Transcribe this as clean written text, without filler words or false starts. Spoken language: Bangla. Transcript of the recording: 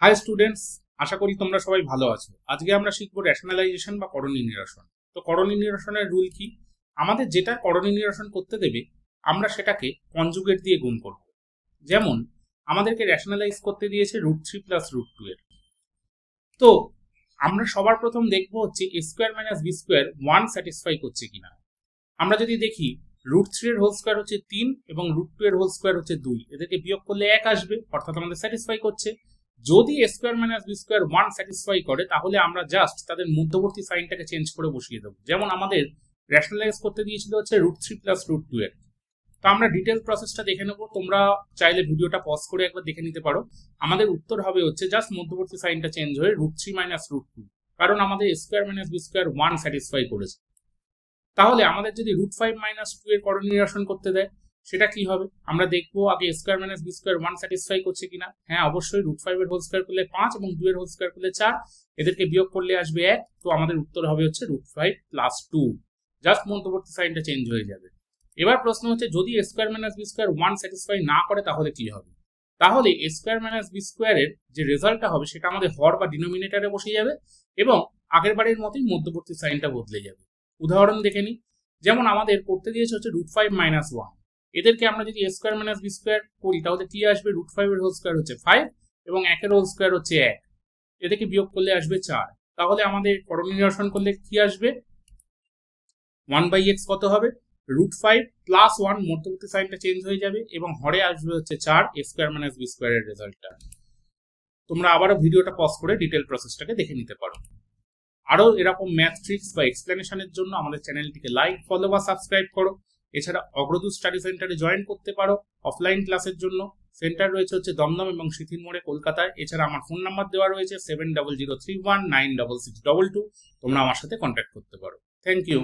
হাই স্টুডেন্টস, আশা করি তোমরা সবাই ভালো আছো। আজকে আমরা শিখবো রেশনালাইজেশন বা করণী নিরসন। তো করণী নিরসনের রুল কি? আমাদের যেটা করণী নিরসন করতে দেবে আমরা সেটাকে কনজুগেট দিয়ে গুণ করব। যেমন আমাদেরকে রেশনালাইজ করতে দিয়েছে √3 প্লাস √2 এর। তো আমরা সবার প্রথম দেখবো হচ্ছে a square minus B square 1 satisfy করছে কিনা। আমরা যদি দেখি √3 এর হোল স্কোয়ার হচ্ছে 3 এবং √2 এর হোল স্কোয়ার হচ্ছে 2, এদেরকে বিয়োগ করলে 1 আসবে, অর্থাৎ আমাদের স্যাটিসফাই করছে। যদি a square minus B square 1 satisfy করে তাহলে আমরা জাস্ট তাদের মধ্যবর্তী সাইনটাকে চেঞ্জ করে বসিয়ে দেবো। যেমন আমাদের রেশনালাইজ করতে দিয়েছিল হচ্ছে √3 প্লাস √2 এর। তো আমরা ডিটেল প্রসেসটা দেখে নেবো, তোমরা চাইলে ভিডিওটা পজ করে একবার দেখে নিতে পারো। আমাদের উত্তর হবে হচ্ছে জাস্ট মধ্যবর্তী সাইনটা চেঞ্জ হয়ে √3 মাইনাস √2, কারণ আমাদের a square minus B square 1 satisfy করেছে। তাহলে আমাদের যদি √5 মাইনাস 2 এর করণী নিরসন করতে দেয় সেটা কি হবে আমরা দেখবো। আগে a square minus B square 1 satisfy করছে কিনা। হ্যাঁ, অবশ্যই। √5 এর হোল স্কোয়ার করলে 5 এবং 2 এর হোল স্কোয়ার করলে 4, এদেরকে বিয়োগ করলে আসবে 1। তো আমাদের উত্তর হবে হচ্ছে √5 প্লাস 2, জাস্ট মধ্যবর্তী সাইনটা চেঞ্জ হয়ে যাবে। এবার প্রশ্ন হচ্ছে যদি a square minus B square 1 satisfy না করে তাহলে কি হবে। তাহলে a স্কোয়ার মাইনাস বি স্কোয়ারের যে রেজাল্টটা হবে সেটা আমাদের হর বা ডিনোমিনেটরে বসে যাবে এবং আগের বারের মতোই মধ্যবর্তী সাইনটা বদলে যাবে। উদাহরণ দেখে নিই। যেমন আমাদের করতে দিয়েছে হচ্ছে √5 মাইনাস 1, এদেরকে আমরা যদি a square minus B square করি তাহলে কি আসবে, √5 এর হোল স্কোয়ার হচ্ছে 5 এবং 1 এর হোল স্কোয়ার হচ্ছে 1, এদেরকে বিয়োগ করলে আসবে 4। তাহলে আমাদের করণী নিরসন করলে কি আসবে, 1/x কত হবে, √5 প্লাস 1, মধ্যবর্তী সাইনটা চেঞ্জ হয়ে যাবে এবং হরে আসবে হচ্ছে 4, a স্কোয়ার মাইনাস বি স্কোয়ারের রেজাল্টটা। তোমরা আবারও ভিডিওটা পজ করে ডিটেল প্রসেসটাকে দেখে নিতে পারো। আরও এরকম ম্যাথ ট্রিক্স বা এক্সপ্লেনেশনের জন্য আমাদের চ্যানেলটিকে লাইক, ফলো বা সাবস্ক্রাইব করো। এছাড়া অগ্রদূত স্টাডি সেন্টারে জয়েন করতে পারো অফলাইন ক্লাসের জন্য। সেন্টার রয়েছে হচ্ছে দমদম এবং সিথির মোড়ে, কলকাতায়। এছাড়া আমার ফোন নাম্বার দেওয়া রয়েছে 7003196622। তোমরা আমার সাথে কন্ট্যাক্ট করতে পারো। Thank you.